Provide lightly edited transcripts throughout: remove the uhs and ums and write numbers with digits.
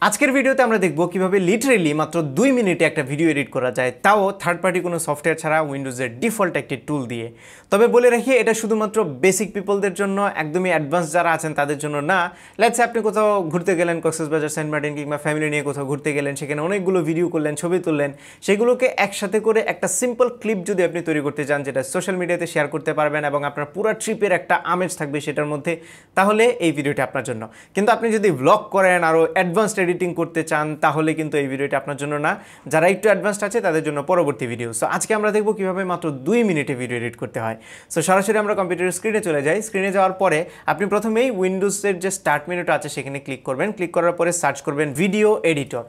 আজকের ভিডিওতে আমরা দেখব কিভাবে লিটারেলি মাত্র 2 মিনিটে একটা ভিডিও এডিট করা যায়, তাও থার্ড পার্টি কোনো সফটওয়্যার ছাড়া উইন্ডোজের ডিফল্ট একটি টুল দিয়ে। তবে বলে রাখি, এটা শুধুমাত্র বেসিক পিপলদের জন্য, একদমই অ্যাডভান্স যারা আছেন তাদের জন্য না। লেটস আপনি কোথাও ঘুরতে গেলেন, কক্সবাজার, সেন্ট মার্টিন কিংবা ফ্যামিলি নিয়ে কোথাও ঘুরতে গেলেন, সেখানে অনেকগুলো ভিডিও করলেন, ছবি তুললেন, সেগুলোকে একসাথে করে একটা সিম্পল ক্লিপ যদি আপনি তৈরি করতে চান, যেটা সোশ্যাল মিডিয়াতে শেয়ার করতে পারবেন এবং আপনার পুরো ট্রিপের একটা আমেজ থাকবে সেটার মধ্যে, তাহলে এই ভিডিওটা আপনার জন্য। কিন্তু আপনি যদি ব্লগ করেন, আরও অ্যাডভান্সড এডিটিং করতে চান, তাহলে কিন্তু এই ভিডিওটা আপনার জন্য না। যারা একটু অ্যাডভান্সড আছে তাদের জন্য পরবর্তী ভিডিও। সো আজকে আমরা দেখব কিভাবে মাত্র 2 মিনিটে ভিডিও এডিট করতে হয়। সো সরাসরি আমরা কম্পিউটারের স্ক্রিনে চলে যাই। স্ক্রিনে যাওয়ার পরে আপনি প্রথমেই উইন্ডোজের যে স্টার্ট মেনুটা আছে সেখানে ক্লিক করবেন। ক্লিক করার পরে সার্চ করবেন video editor.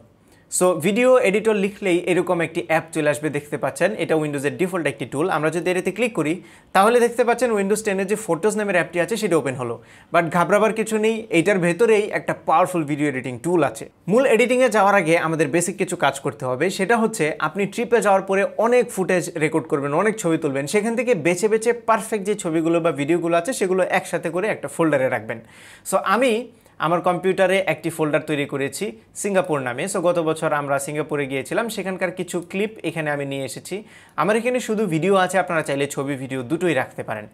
So video editor লিখলেই এরকম একটি অ্যাপ চলে আসবে, দেখতে পাচ্ছেন। এটা উইন্ডোজের ডিফল্ট একটি টুল। আমরা যদি এটাতে ক্লিক করি তাহলে দেখতে পাচ্ছেন উইন্ডোজ 10 এর যে ফটোজ নামের অ্যাপটি আছে সেটা ওপেন হলো। বাট ঘাবড়াবার কিছু নেই, এইটার ভেতরেই একটা পাওয়ারফুল ভিডিও এডিটিং টুল আছে। মূল এডিটিংয়ে যাওয়ার আগে আমাদের বেসিক কিছু কাজ করতে হবে। সেটা হচ্ছে, আপনি ট্রিপে যাওয়ার পরে অনেক ফুটেজ রেকর্ড করবেন, অনেক ছবি তুলবেন, সেখান থেকে বেছে বেছে পারফেক্ট যে ছবিগুলো বা ভিডিওগুলো আছে সেগুলো একসাথে করে একটা ফোল্ডারে রাখবেন। সো আমি আমার কম্পিউটারে একটি ফোল্ডার তৈরি করেছি সিঙ্গাপুর নামে। সো গত বছর আমরা সিঙ্গাপুরে গিয়েছিলাম, সেখানকার কিছু ক্লিপ এখানে আমি নিয়ে এসেছি। আমার এখানে শুধু ভিডিও আছে, আপনারা চাইলে ছবি ভিডিও দুটোই রাখতে পারেন।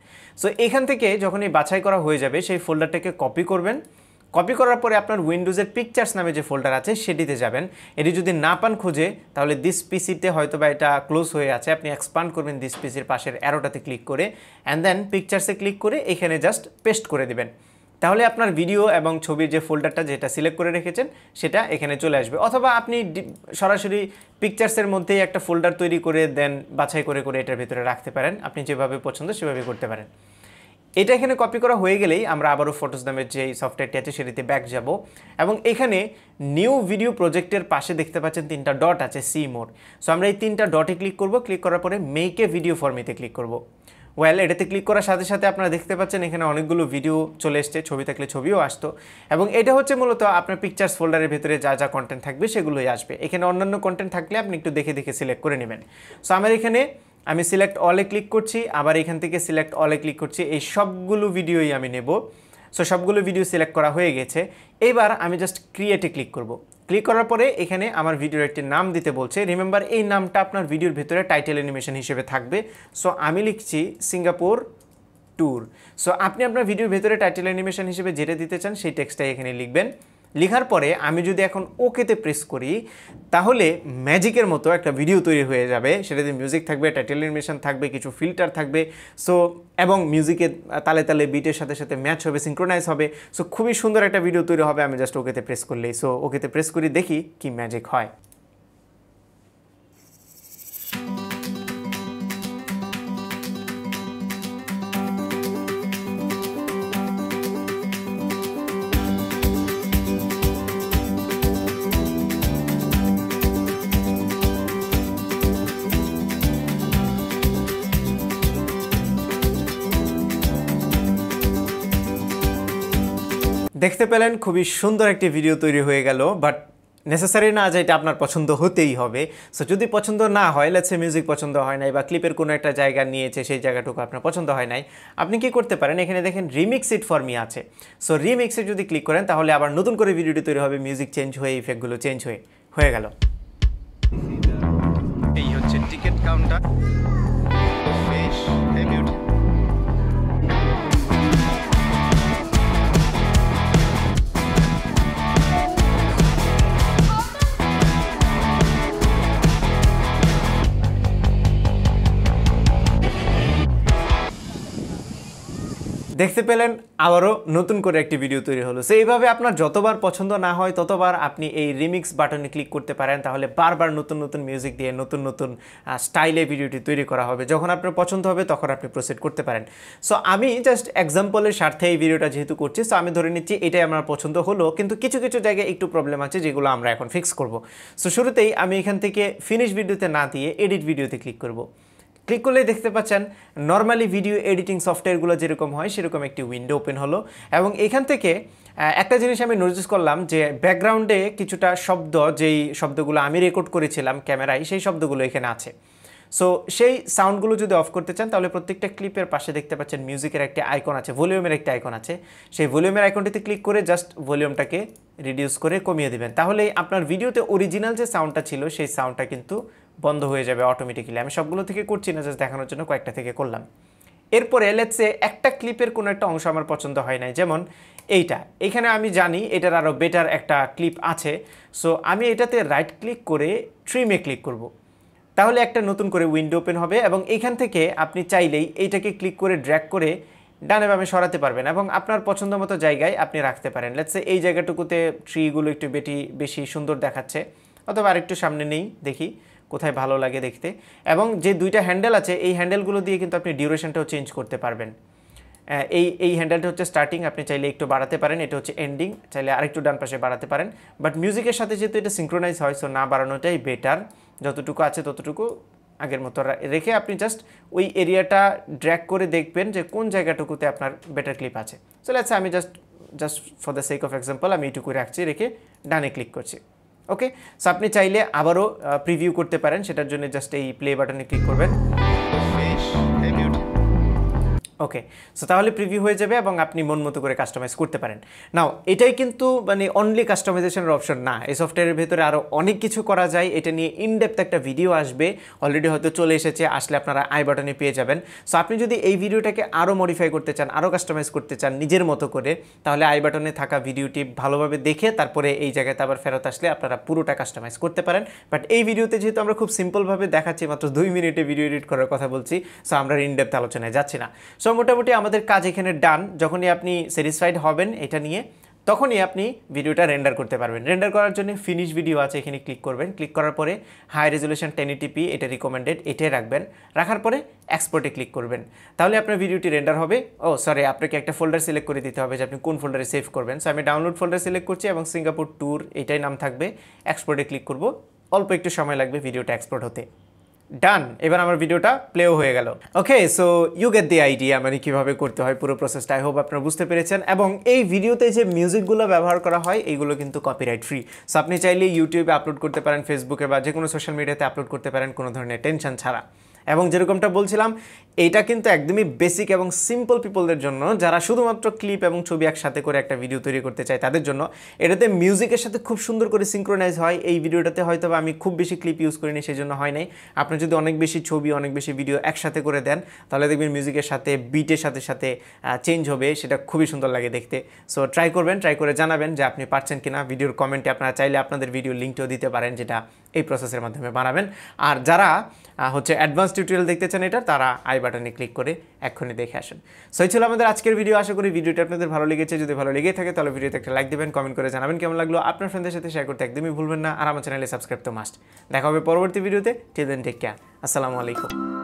সো এখান থেকে যখন এই বাছাই করা হয়ে যাবে, সেই ফোল্ডারটাকে কপি করবেন। কপি করার পরে আপনার উইন্ডোজের পিকচার্স নামে যে ফোল্ডার আছে সেটিতে যাবেন। এটি যদি না পান খুঁজে, তাহলে দিস পিসিতে হয়তো বা এটা ক্লোজ হয়ে আছে, আপনি এক্সপান্ড করবেন দিস পিসির পাশের অ্যারোটাতে ক্লিক করে, অ্যান্ড দেন পিকচার্সে ক্লিক করে এখানে জাস্ট পেস্ট করে দেবেন। তাহলে আপনার ভিডিও এবং ছবির যে ফোল্ডারটা যেটা সিলেক্ট করে রেখেছেন সেটা এখানে চলে আসবে। অথবা আপনি সরাসরি পিকচার্সের মধ্যেই একটা ফোল্ডার তৈরি করে দেন, বাছাই করে করে এটার ভিতরে রাখতে পারেন। আপনি যেভাবে পছন্দ সেভাবে করতে পারেন। এটা এখানে কপি করা হয়ে গেলেই আমরা আবারও ফটোস নামের যে সফটওয়্যারটি আছে সেটিতে ব্যাক যাব এবং এখানে নিউ ভিডিও প্রজেক্টের পাশে দেখতে পাচ্ছেন 3টা ডট আছে, সি মোর। সো আমরা এই 3টা ডটে ক্লিক করব। ক্লিক করার পরে মেক এ ভিডিও ফরম্যাটে ক্লিক করব। এটাতে ক্লিক করার সাথে সাথে আপনারা দেখতে পাচ্ছেন এখানে অনেকগুলো ভিডিও চলে এসছে, ছবি থাকলে ছবিও আসতো। এবং এটা হচ্ছে মূলত আপনার পিকচার্স ফোল্ডারের ভিতরে যা যা কন্টেন্ট থাকবে সেগুলোই আসবে। এখানে অন্যান্য কন্টেন্ট থাকলে আপনি একটু দেখে দেখে সিলেক্ট করে নেবেন। সো আমার এখানে আমি সিলেক্ট অলে ক্লিক করছি, আবার এখান থেকে সিলেক্ট অলে ক্লিক করছি, এই সবগুলো ভিডিওই আমি নেব। সো সবগুলো ভিডিও সিলেক্ট করা হয়ে গেছে। এবার আমি জাস্ট ক্রিয়েটে ক্লিক করব। ক্লিক করার পরে এখানে আমার ভিডিওর একটি নাম দিতে বলছে। রিমেম্বার, এই নামটা আপনার ভিডিওর ভিতরে টাইটেল অ্যানিমেশন হিসেবে থাকবে। সো আমি লিখছি সিঙ্গাপুর ট্যুর। সো আপনি আপনার ভিডিওর ভিতরে টাইটেল অ্যানিমেশন হিসেবে যেটা দিতে চান সেই টেক্সটটাই এখানে লিখবেন। লেখার পরে আমি যদি এখন ওকেতে প্রেস করি, তাহলে ম্যাজিকের মতো একটা ভিডিও তৈরি হয়ে যাবে। সেটাতে মিউজিক থাকবে, টাইটেল অ্যানিমেশন থাকবে, কিছু ফিল্টার থাকবে। সো এবং মিউজিকের তালে তালে বিটের সাথে সাথে ম্যাচ হবে, সিনক্রোনাইজ হবে। সো খুবই সুন্দর একটা ভিডিও তৈরি হবে আমি জাস্ট ওকেতে প্রেস করলেই। সো ওকেতে প্রেস করি, দেখি কি ম্যাজিক হয়। দেখতে পেলেন খুবই সুন্দর একটি ভিডিও তৈরি হয়ে গেল। বাট নেসেসারি না যে এটা আপনার পছন্দ হতেই হবে। সো যদি পছন্দ না হয়, লেটস সে মিউজিক পছন্দ হয় নাই বা ক্লিপের কোনো একটা জায়গা নিয়েছে সেই জায়গাটুকু আপনার পছন্দ হয় নাই, আপনি কি করতে পারেন, এখানে দেখেন রিমিক্স ইট ফর মি আছে। সো রিমিক্সে যদি ক্লিক করেন তাহলে আবার নতুন করে ভিডিওটি তৈরি হবে, মিউজিক চেঞ্জ হয়ে, ইফেক্টগুলো চেঞ্জ হয়ে গেল। এই হচ্ছে টিকিট কাউন্টার। দেখতে পেলেন আবারও নতুন করে একটি ভিডিও তৈরি হলো। সো এইভাবে আপনার যতবার পছন্দ না হয় ততবার আপনি এই রিমিক্স বাটনে ক্লিক করতে পারেন। তাহলে বারবার নতুন নতুন মিউজিক দিয়ে নতুন নতুন স্টাইলে ভিডিওটি তৈরি করা হবে। যখন আপনার পছন্দ হবে তখন আপনি প্রসিড করতে পারেন। সো আমি জাস্ট এক্সাম্পলের স্বার্থে এই ভিডিওটা যেহেতু করছি, সো আমি ধরে নিচ্ছি এটাই আমার পছন্দ হলো, কিন্তু কিছু কিছু জায়গায় একটু প্রবলেম আছে যেগুলো আমরা এখন ফিক্স করব। সো শুরুতেই আমি এখান থেকে ফিনিশ ভিডিওতে না দিয়ে এডিট ভিডিওতে ক্লিক করব। ক্লিক করলেই দেখতে পাচ্ছেন নর্মালি ভিডিও এডিটিং সফটওয়্যারগুলো যেরকম হয় সেরকম একটি উইন্ডো ওপেন হলো। এবং এখান থেকে একটা জিনিস আমি নোটিস করলাম যে ব্যাকগ্রাউন্ডে কিছুটা শব্দ, যেই শব্দগুলো আমি রেকর্ড করেছিলাম ক্যামেরায়, সেই শব্দগুলো এখানে আছে। সো সেই সাউন্ডগুলো যদি অফ করতে চান তাহলে প্রত্যেকটা ক্লিপের পাশে দেখতে পাচ্ছেন মিউজিকের একটা আইকন আছে, ভলিউমের একটা আইকন আছে। সেই ভলিউমের আইকনটিতে ক্লিক করে জাস্ট ভলিউমটাকে রিডিউস করে কমিয়ে দিবেন, তাহলেই আপনার ভিডিওতে অরিজিনাল যে সাউন্ডটা ছিল সেই সাউন্ডটা কিন্তু বন্ধ হয়ে যাবে অটোমেটিক্যালি। আমি সবগুলো থেকে করছি না, জাস্ট দেখানোর জন্য কয়েকটা থেকে করলাম। এরপরে লেটস সে একটা ক্লিপের কোনো একটা অংশ আমার পছন্দ হয় নাই, যেমন এইটা, এখানে আমি জানি এটার আরও বেটার একটা ক্লিপ আছে। সো আমি এটাতে রাইট ক্লিক করে ট্রিমে ক্লিক করব। তাহলে একটা নতুন করে উইন্ডো ওপেন হবে এবং এখান থেকে আপনি চাইলেই এইটাকে ক্লিক করে ড্র্যাগ করে ডানে বামে সরাতে পারবেন এবং আপনার পছন্দ মতো জায়গায় আপনি রাখতে পারেন। লেটস সে এই জায়গাটুকুতে ট্রিগুলো একটু বেশি সুন্দর দেখাচ্ছে, অথবা আরেকটু সামনে নেই, দেখি কোথায় ভালো লাগে দেখতে। এবং যে দুইটা হ্যান্ডেল আছে এই হ্যান্ডেলগুলো দিয়ে কিন্তু আপনি ডিউরেশনটাও চেঞ্জ করতে পারবেন। এই হ্যান্ডেলটা হচ্ছে স্টার্টিং, আপনি চাইলে একটু বাড়াতে পারেন, এটা হচ্ছে এন্ডিং, চাইলে আরেকটু ডান পাশে বাড়াতে পারেন। বাট মিউজিকের সাথে যেহেতু এটা সিঙ্ক্রোনাইজ হয়, সো না বাড়ানোটাই বেটার। যতটুকু আছে ততটুকু আগের মতো রেখে আপনি জাস্ট ওই এরিয়াটা ড্র্যাগ করে দেখবেন যে কোন জায়গাটুকুতে আপনার বেটার ক্লিপ আছে। সো লেটস সে আমি just for the sake of example আমি এইটুকু রাখছি, রেখে ডানে ক্লিক করছি। ওকে, সো আপনি চাইলে আবারও প্রিভিউ করতে পারেন, সেটার জন্য জাস্ট এই প্লে বাটনে ক্লিক করবেন। ওকে, সো তাহলে প্রিভিউ হয়ে যাবে এবং আপনি মন মতো করে কাস্টমাইজ করতে পারেন। নাও এটাই কিন্তু মানে অনলি কাস্টমাইজেশনের অপশন না, এই সফটওয়্যারের ভেতরে আরও অনেক কিছু করা যায়। এটা নিয়ে ইনডেপথ একটা ভিডিও আসবে, অলরেডি হয়তো চলে এসেছে, আসলে আপনারা আই বাটনে পেয়ে যাবেন। সো আপনি যদি এই ভিডিওটাকে আরও মডিফাই করতে চান, আরও কাস্টমাইজ করতে চান নিজের মতো করে, তাহলে আই বাটনে থাকা ভিডিওটি ভালোভাবে দেখে তারপরে এই জায়গাতে আবার ফেরত আসলে আপনারা পুরোটা কাস্টমাইজ করতে পারেন। বাট এই ভিডিওতে যেহেতু আমরা খুব সিম্পলভাবে দেখাচ্ছি, মাত্র 2 মিনিটে ভিডিও এডিট করার কথা বলছি, সো আমরা ইনডেপথ আলোচনায় যাচ্ছি না। সো মোটামুটি আমাদের কাজ এখানে ডান। যখনই আপনি স্যাটিসফাইড হবেন এটা নিয়ে, তখনই আপনি ভিডিওটা রেন্ডার করতে পারবেন। রেন্ডার করার জন্য ফিনিশ ভিডিও আছে, এখানে ক্লিক করবেন। ক্লিক করার পরে হাই রেজলিউশন 1080p এটা রিকমেন্ডেড, এটাই রাখবেন। রাখার পরে এক্সপোর্টে ক্লিক করবেন, তাহলে আপনার ভিডিওটি রেন্ডার হবে। সরি, আপনাকে একটা ফোল্ডার সিলেক্ট করে দিতে হবে যে আপনি কোন ফোল্ডারে সেভ করবেন। সো আমি ডাউনলোড ফোল্ডার সিলেক্ট করছি এবং সিঙ্গাপুর ট্যুর এটাই নাম থাকবে। এক্সপোর্টে ক্লিক করব, অল্প একটু সময় লাগবে ভিডিওটা এক্সপোর্ট হতে। ডান, এবার আমার ভিডিওটা প্লেও হয়ে গেল। Okay, so you get the idea মানে কীভাবে করতে হয় পুরো প্রসেসটা। আই হোপ আপনারা বুঝতে পেরেছেন। এবং এই ভিডিওতে যে মিউজিকগুলো ব্যবহার করা হয় এইগুলো কিন্তু কপিরাইট ফ্রি। সো আপনি চাইলে ইউটিউবে আপলোড করতে পারেন, ফেসবুকে বা যে কোনো সোশ্যাল মিডিয়াতে আপলোড করতে পারেন কোনো ধরনের টেনশন ছাড়া। এবং যেরকমটা বলছিলাম, এইটা কিন্তু একদমই বেসিক এবং সিম্পল পিপলদের জন্য, যারা শুধুমাত্র ক্লিপ এবং ছবি একসাথে করে একটা ভিডিও তৈরি করতে চায় তাদের জন্য। এটাতে মিউজিকের সাথে খুব সুন্দর করে সিঙ্ক্রোনাইজ হয়। এই ভিডিওটাতে হয়তো আমি খুব বেশি ক্লিপ ইউজ করিনি, সেই জন্য হয় নাই। আপনি যদি অনেক বেশি ছবি, অনেক বেশি ভিডিও একসাথে করে দেন, তাহলে দেখবেন মিউজিকের সাথে বিটের সাথে সাথে চেঞ্জ হবে, সেটা খুবই সুন্দর লাগে দেখতে। সো ট্রাই করবেন, ট্রাই করে জানাবেন যে আপনি পারছেন কিনা। ভিডিওর কমেন্টে আপনারা চাইলে আপনাদের ভিডিও লিঙ্কটাও দিতে পারেন, যেটা এই প্রসেসের মাধ্যমে বানাবেন। আর যারা হচ্ছে অ্যাডভান্স টিউটোরিয়াল দেখতে চান এটা, তারা আই বাটনে ক্লিক করে এক্ষুনি দেখে আসেন। সো এই ছিল আমাদের আজকের ভিডিও। আশা করি ভিডিওটা আপনাদের ভালো লেগেছে। যদি ভালো লেগে থাকে তাহলে ভিডিওতে একটা লাইক দেবেন, কমেন্ট করে জানাবেন কেমন লাগলো। আপনার ফ্রেন্ডদের সাথে শেয়ার করতে একদমই ভুলবেন না। আর আমার চ্যানেলে সাবস্ক্রাইব তো মাস্ট। দেখা হবে পরবর্তী ভিডিওতে। Till then take care. আসসালামু আলাইকুম।